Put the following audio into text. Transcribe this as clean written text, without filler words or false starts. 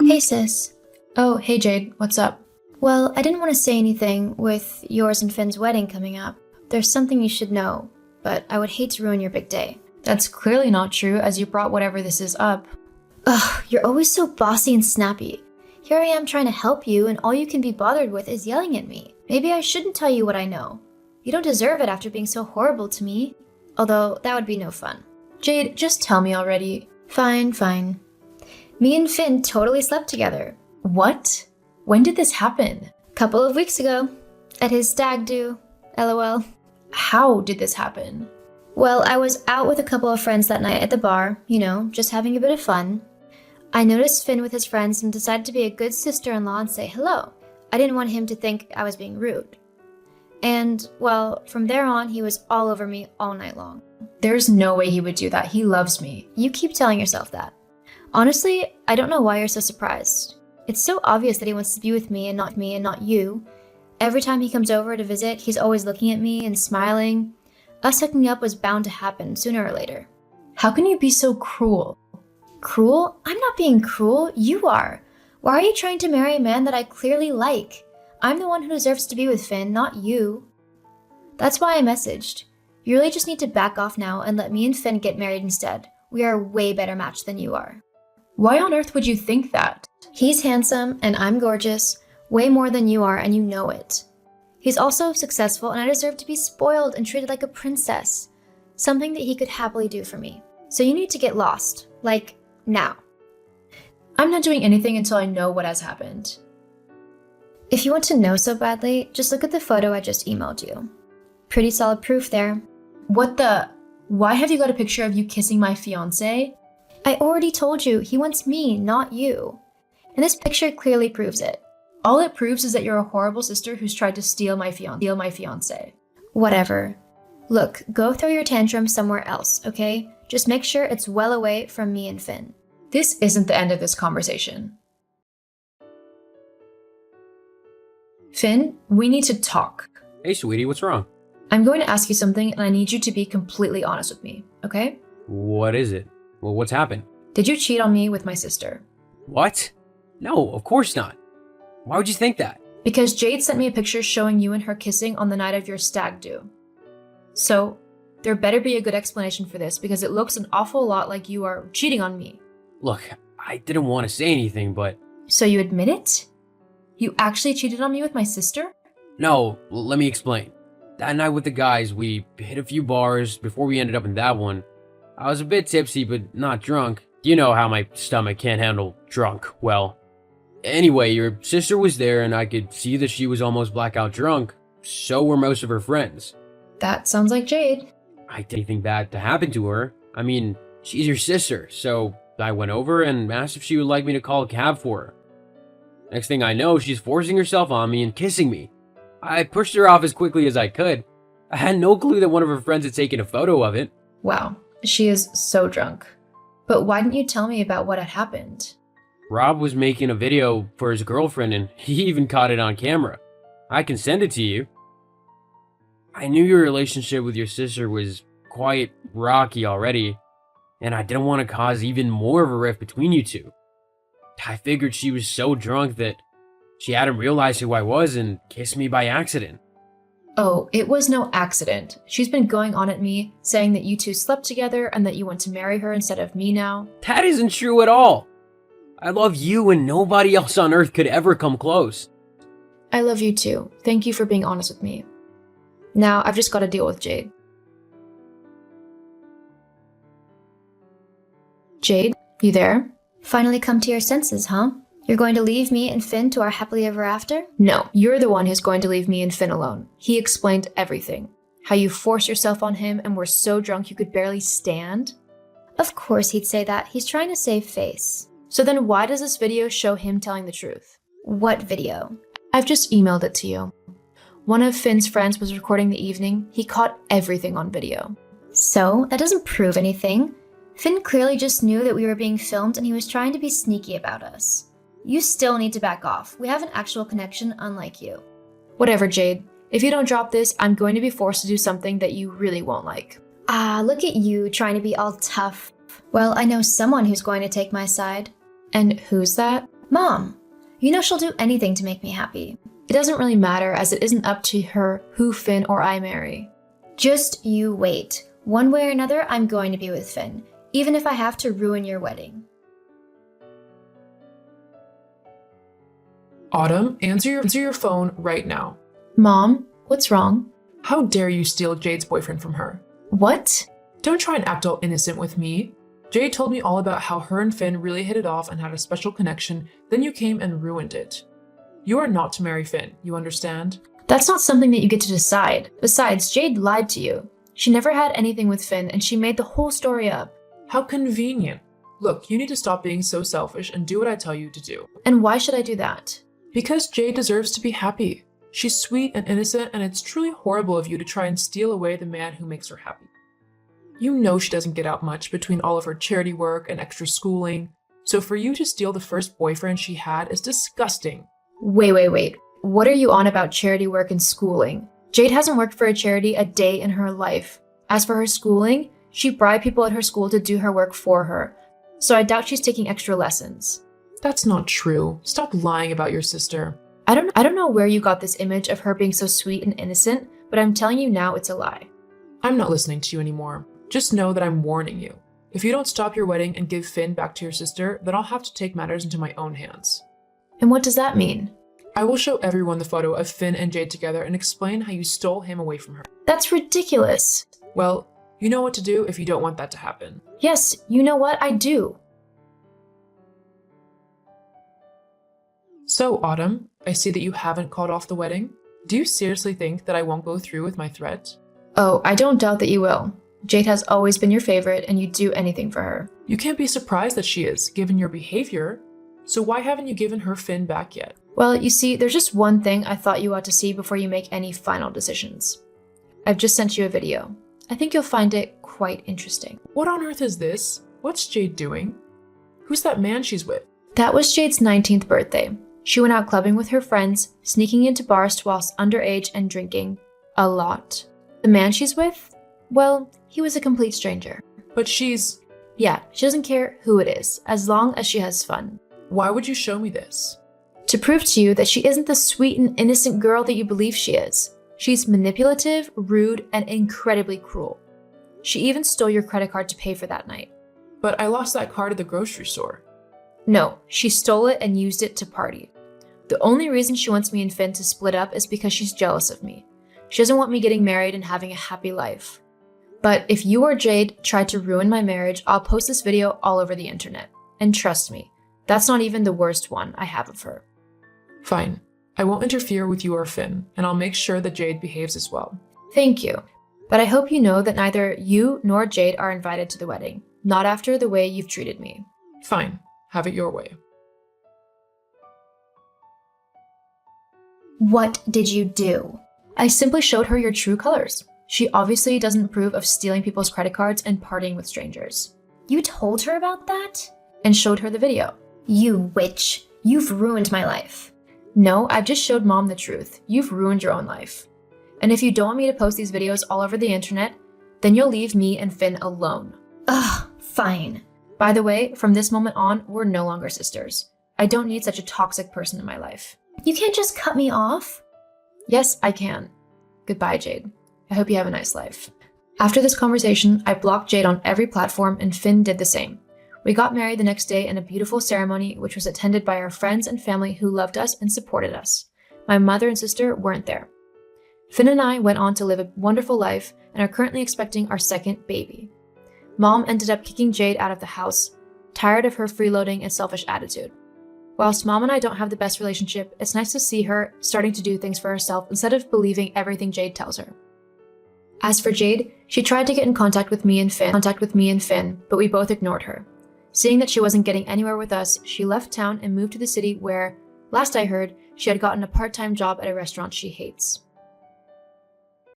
Hey sis. Oh, hey Jade, what's up? Well, I didn't want to say anything with yours and Finn's wedding coming up. There's something you should know, but I would hate to ruin your big day. That's clearly not true, as you brought whatever this is up. Ugh, you're always so bossy and snappy. Here I am trying to help you, and all you can be bothered with is yelling at me. Maybe I shouldn't tell you what I know. You don't deserve it after being so horrible to me. Although, that would be no fun. Jade, just tell me already. Fine, fine. Me and Finn totally slept together. What? When did this happen? Couple of weeks ago. At his stag do. LOL. How did this happen? Well, I was out with a couple of friends that night at the bar, just having a bit of fun. I noticed Finn with his friends and decided to be a good sister-in-law and say hello. I didn't want him to think I was being rude. And, well, from there on, he was all over me all night long. There's no way he would do that. He loves me. You keep telling yourself that. Honestly, I don't know why you're so surprised. It's so obvious that he wants to be with me and not you. Every time he comes over to visit, he's always looking at me and smiling. Us hooking up was bound to happen sooner or later. How can you be so cruel? Cruel? I'm not being cruel. You are. Why are you trying to marry a man that I clearly like? I'm the one who deserves to be with Finn, not you. That's why I messaged. You really just need to back off now and let me and Finn get married instead. We are a way better match than you are. Why on earth would you think that? He's handsome and I'm gorgeous, way more than you are, and you know it. He's also successful and I deserve to be spoiled and treated like a princess. Something that he could happily do for me. So you need to get lost. Like, now. I'm not doing anything until I know what has happened. If you want to know so badly, just look at the photo I just emailed you. Pretty solid proof there. What the? Why have you got a picture of you kissing my fiancé? I already told you, he wants me, not you. And this picture clearly proves it. All it proves is that you're a horrible sister who's tried to steal my fiancé. Whatever. Look, go throw your tantrum somewhere else, okay? Just make sure it's well away from me and Finn. This isn't the end of this conversation. Finn, we need to talk. Hey, sweetie, what's wrong? I'm going to ask you something and I need you to be completely honest with me, okay? What is it? Well, what's happened? Did you cheat on me with my sister? What? No, of course not. Why would you think that? Because Jade sent me a picture showing you and her kissing on the night of your stag do. So, there better be a good explanation for this because it looks an awful lot like you are cheating on me. Look, I didn't want to say anything, but... So you admit it? You actually cheated on me with my sister? No, let me explain. That night with the guys, we hit a few bars before we ended up in that one. I was a bit tipsy, but not drunk. You know how my stomach can't handle drunk well. Anyway, your sister was there and I could see that she was almost blackout drunk. So were most of her friends. That sounds like Jade. I didn't think that to happen to her. I mean, she's your sister, so I went over and asked if she would like me to call a cab for her. Next thing I know, she's forcing herself on me and kissing me. I pushed her off as quickly as I could. I had no clue that one of her friends had taken a photo of it. Wow, she is so drunk. But why didn't you tell me about what had happened? Rob was making a video for his girlfriend and he even caught it on camera. I can send it to you. I knew your relationship with your sister was quite rocky already, and I didn't want to cause even more of a rift between you two. I figured she was so drunk that she hadn't realized who I was and kissed me by accident. Oh, it was no accident. She's been going on at me, saying that you two slept together and that you want to marry her instead of me now. That isn't true at all. I love you and nobody else on earth could ever come close. I love you too. Thank you for being honest with me. Now, I've just got to deal with Jade. Jade, you there? Finally come to your senses, huh? You're going to leave me and Finn to our happily ever after? No, you're the one who's going to leave me and Finn alone. He explained everything. How you forced yourself on him and were so drunk you could barely stand. Of course he'd say that. He's trying to save face. So then why does this video show him telling the truth? What video? I've just emailed it to you. One of Finn's friends was recording the evening. He caught everything on video. So, that doesn't prove anything. Finn clearly just knew that we were being filmed and he was trying to be sneaky about us. You still need to back off. We have an actual connection, unlike you. Whatever, Jade. If you don't drop this, I'm going to be forced to do something that you really won't like. Ah, look at you trying to be all tough. Well, I know someone who's going to take my side. And who's that? Mom, you know she'll do anything to make me happy. It doesn't really matter, as it isn't up to her who Finn or I marry. Just you wait. One way or another, I'm going to be with Finn, even if I have to ruin your wedding. Autumn, answer your phone right now. Mom, what's wrong? How dare you steal Jade's boyfriend from her? What? Don't try and act all innocent with me. Jade told me all about how her and Finn really hit it off and had a special connection, then you came and ruined it. You are not to marry Finn, you understand? That's not something that you get to decide. Besides, Jade lied to you. She never had anything with Finn, and she made the whole story up. How convenient. Look, you need to stop being so selfish and do what I tell you to do. And why should I do that? Because Jade deserves to be happy. She's sweet and innocent, and it's truly horrible of you to try and steal away the man who makes her happy. You know she doesn't get out much between all of her charity work and extra schooling, so for you to steal the first boyfriend she had is disgusting. Wait. What are you on about charity work and schooling? Jade hasn't worked for a charity a day in her life. As for her schooling, she bribed people at her school to do her work for her, so I doubt she's taking extra lessons. That's not true. Stop lying about your sister. I don't know where you got this image of her being so sweet and innocent, but I'm telling you now it's a lie. I'm not listening to you anymore. Just know that I'm warning you. If you don't stop your wedding and give Finn back to your sister, then I'll have to take matters into my own hands. And what does that mean? I will show everyone the photo of Finn and Jade together and explain how you stole him away from her. That's ridiculous. Well, you know what to do if you don't want that to happen. Yes, you know what? I do. So, Autumn, I see that you haven't called off the wedding. Do you seriously think that I won't go through with my threat? Oh, I don't doubt that you will. Jade has always been your favorite, and you'd do anything for her. You can't be surprised that she is, given your behavior. So why haven't you given her Finn back yet? Well, you see, there's just one thing I thought you ought to see before you make any final decisions. I've just sent you a video. I think you'll find it quite interesting. What on earth is this? What's Jade doing? Who's that man she's with? That was Jade's 19th birthday. She went out clubbing with her friends, sneaking into bars whilst underage and drinking a lot. The man she's with? Well, he was a complete stranger. But she's... Yeah, she doesn't care who it is, as long as she has fun. Why would you show me this? To prove to you that she isn't the sweet and innocent girl that you believe she is. She's manipulative, rude, and incredibly cruel. She even stole your credit card to pay for that night. But I lost that card at the grocery store. No, she stole it and used it to party. The only reason she wants me and Finn to split up is because she's jealous of me. She doesn't want me getting married and having a happy life. But if you or Jade try to ruin my marriage, I'll post this video all over the internet. And trust me, that's not even the worst one I have of her. Fine. I won't interfere with you or Finn, and I'll make sure that Jade behaves as well. Thank you. But I hope you know that neither you nor Jade are invited to the wedding. Not after the way you've treated me. Fine. Have it your way. What did you do? I simply showed her your true colors. She obviously doesn't approve of stealing people's credit cards and partying with strangers. You told her about that? And showed her the video. You witch. You've ruined my life. No, I've just showed Mom the truth. You've ruined your own life. And if you don't want me to post these videos all over the internet, then you'll leave me and Finn alone. Ugh, fine. By the way, from this moment on, we're no longer sisters. I don't need such a toxic person in my life. You can't just cut me off. Yes, I can. Goodbye, Jade. I hope you have a nice life. After this conversation, I blocked Jade on every platform and Finn did the same. We got married the next day in a beautiful ceremony which was attended by our friends and family who loved us and supported us. My mother and sister weren't there. Finn and I went on to live a wonderful life and are currently expecting our second baby. Mom ended up kicking Jade out of the house, tired of her freeloading and selfish attitude. Whilst Mom and I don't have the best relationship, it's nice to see her starting to do things for herself instead of believing everything Jade tells her. As for Jade, she tried to get in contact with me and Finn, but we both ignored her. Seeing that she wasn't getting anywhere with us, she left town and moved to the city where, last I heard, she had gotten a part-time job at a restaurant she hates.